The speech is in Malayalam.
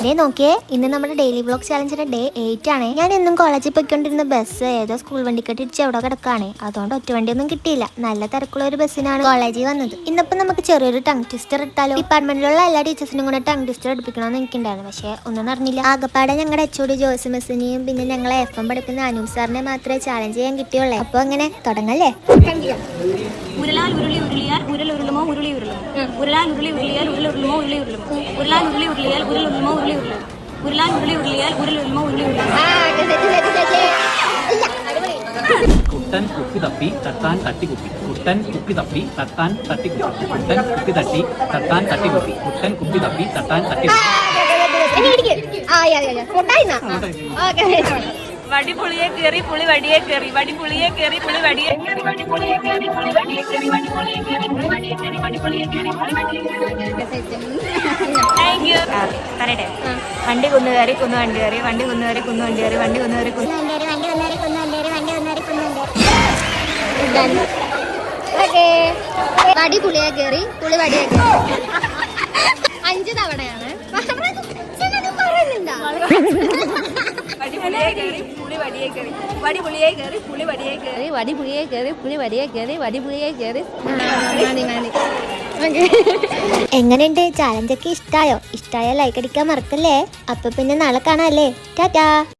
ഇതേ നോക്കിയേ, ഇന്ന് നമ്മുടെ ഡെയിലി വ്ലോഗ് ചാലഞ്ചിന്റെ ഡേ 8 ആണ്. ഞാൻ എന്നും കോളേജിൽ പോയിക്കൊണ്ടിരുന്ന ബസ് ഏതോ സ്കൂൾ വണ്ടി കെട്ടിടിച്ച് എവിടെ കിടക്കാണ്. അതുകൊണ്ട് ഒറ്റ വണ്ടിയൊന്നും കിട്ടിയില്ല. നല്ല തിരക്കുള്ള ഒരു ബസ്സിനാണ് കോളേജിൽ വന്നത്. ഇന്നിപ്പോ നമുക്ക് ചെറിയൊരു ടങ് ട്വിസ്റ്റർ ഇട്ടാലോ? ഡിപ്പാർട്ട്മെന്റിലുള്ള എല്ലാ ടീച്ചേഴ്സിനും കൂടെ ടങ് ട്വിസ്റ്റർ എടുപ്പിക്കണമെന്ന് എനിക്കുണ്ടായിരുന്നു. പക്ഷേ ഒന്നും നടന്നില്ല. ആകപ്പാടെ ഞങ്ങളുടെ HOD ജോസ് മിസ്സിനെയും പിന്നെ ഞങ്ങളെ FM പഠിക്കുന്ന അനൂപ് സാറിനെ മാത്രമേ ചാലഞ്ച് ചെയ്യാൻ കിട്ടിയുള്ളൂ. അപ്പൊ അങ്ങനെ തുടങ്ങല്ലേ? ഉരുളാൽ ഉരുളി ഉരുളിയാൽ ഉരുൾ ഉരുളുമോ ഉരുളി ഉരുളുമോ? ഉരുളാൽ ഉരുളി ഉരുളിയാൽ ഉരുൾ ഉരുളുമോ ഉരുളി ഉരുളുമോ? ഉരുളാൽ ഉരുളി ഉരുളിയാൽ ഉരുൾ ഉരുളുമോ ഉരുളി ഉരുളുമോ? ഉരുളാൽ ഉരുളി ഉരുളിയാൽ ഉരുൾ ഉരുളുമോ ഉരുളി ഉരുളുമോ? കുട്ടൻ കുപ്പി തപ്പി തട്ടാൻ തട്ടിക്കുപ്പി. കുട്ടൻ കുപ്പി തപ്പി തട്ടാൻ തട്ടിക്കുപ്പി. കുട്ടൻ കുപ്പി തട്ടി തട്ടാൻ തട്ടിക്കുപ്പി. കുട്ടൻ കുപ്പി തപ്പി തട്ടാൻ തട്ടിക്കുപ്പി. വടി പുളിയെ കയറി പുളി വടിയെ കയറി. വടി പുളിയെ കയറി പുളി വടിയെ കയറി. വടി പുളിയെ കയറി പുളി വടിയെ കയറി. വടി പുളിയെ കയറി പുളി വടിയെ കയറി. വടി പുളിയെ കയറി പുളി വടിയെ കയറി. Thank you. പറയട്ടെ. വണ്ടി കുന്നു കയറി കുന്നു വണ്ടി കയറി. വണ്ടി കുന്നു കയറി കുന്നു വണ്ടി കയറി. വണ്ടി കുന്നു കയറി കുന്നു വണ്ടി കയറി. വണ്ടി കുന്നു കയറി കുന്നു വണ്ടി കയറി. വണ്ടി കുന്നു കയറി കുന്നു വണ്ടി കയറി. വടി പുളിയെ കയറി പുളി വടിയെ കയറി 5 തവണയാണ് വടി പുളിയെ കയറി പുളി വടിയെ കയറി. വടി പുളിയെ കയറി പുളി വടിയെ കയറി. വടി പുളിയെ കയറി പുളി വടിയെ കയറി. വടി പുളിയെ കയറി. എങ്ങനെയുണ്ട്? ചാലഞ്ചൊക്കെ ഇഷ്ടായോ? ഇഷ്ടായ ലൈക്ക് അടിക്കാൻ മറക്കല്ലേ. അപ്പൊ പിന്നെ നാളെ കാണാല്ലേ. ടാറ്റാ.